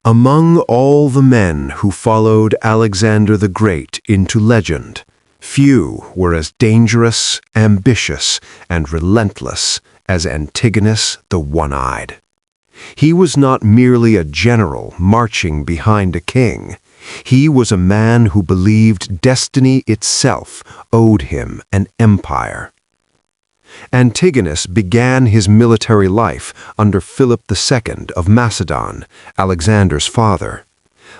Among all the men who followed Alexander the Great into legend, few were as dangerous, ambitious, and relentless as Antigonus the One-Eyed. He was not merely a general marching behind a king. He was a man who believed destiny itself owed him an empire. Antigonus began his military life under Philip II of Macedon, Alexander's father.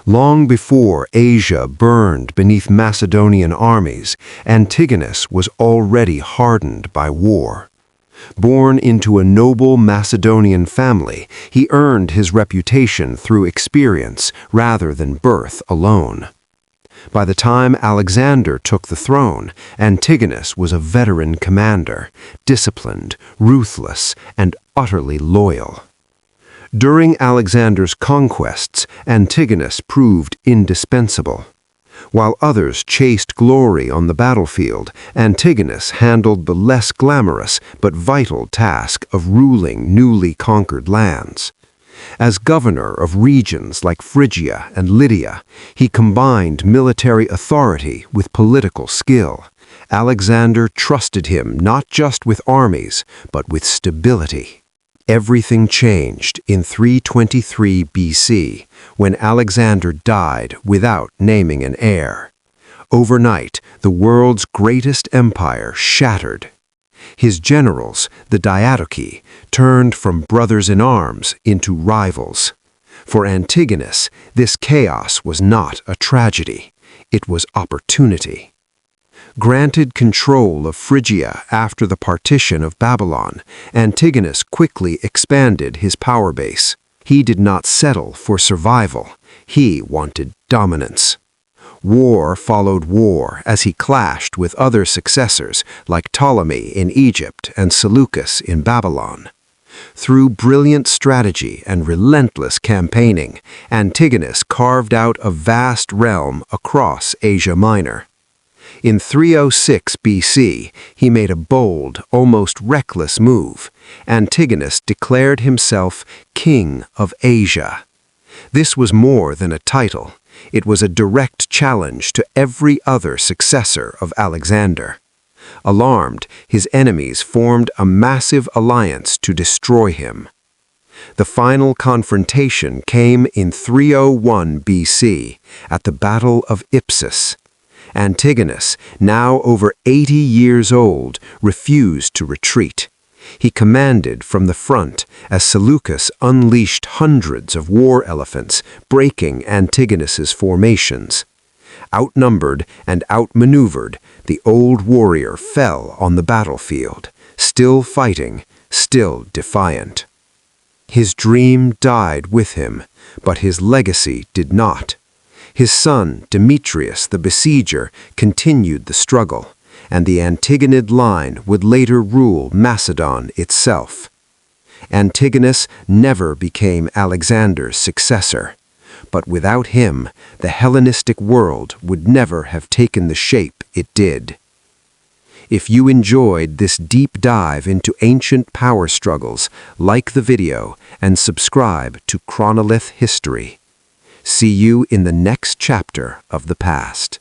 Long before Asia burned beneath Macedonian armies, Antigonus was already hardened by war. Born into a noble Macedonian family, he earned his reputation through experience rather than birth alone. By the time Alexander took the throne, Antigonus was a veteran commander, disciplined, ruthless, and utterly loyal. During Alexander's conquests, Antigonus proved indispensable. While others chased glory on the battlefield, Antigonus handled the less glamorous but vital task of ruling newly conquered lands. As governor of regions like Phrygia and Lydia, he combined military authority with political skill. Alexander trusted him not just with armies, but with stability. Everything changed in 323 BC, when Alexander died without naming an heir. Overnight, the world's greatest empire shattered. His generals, the Diadochi, turned from brothers-in-arms into rivals. For Antigonus, this chaos was not a tragedy. It was opportunity. Granted control of Phrygia after the partition of Babylon, Antigonus quickly expanded his power base. He did not settle for survival. He wanted dominance. War followed war as he clashed with other successors like Ptolemy in Egypt and Seleucus in Babylon. Through brilliant strategy and relentless campaigning, Antigonus carved out a vast realm across Asia Minor. In 306 BC, he made a bold, almost reckless move. Antigonus declared himself King of Asia. This was more than a title. It was a direct challenge to every other successor of Alexander. Alarmed, his enemies formed a massive alliance to destroy him. The final confrontation came in 301 BC at the Battle of Ipsus. Antigonus, now over 80 years old, refused to retreat. He commanded from the front as Seleucus unleashed hundreds of war elephants, breaking Antigonus's formations. Outnumbered and outmaneuvered, the old warrior fell on the battlefield, still fighting, still defiant. His dream died with him, but his legacy did not. His son, Demetrius the Besieger, continued the struggle, and the Antigonid line would later rule Macedon itself. Antigonus never became Alexander's successor, but without him, the Hellenistic world would never have taken the shape it did. If you enjoyed this deep dive into ancient power struggles, like the video and subscribe to Chronolith History. See you in the next chapter of the past.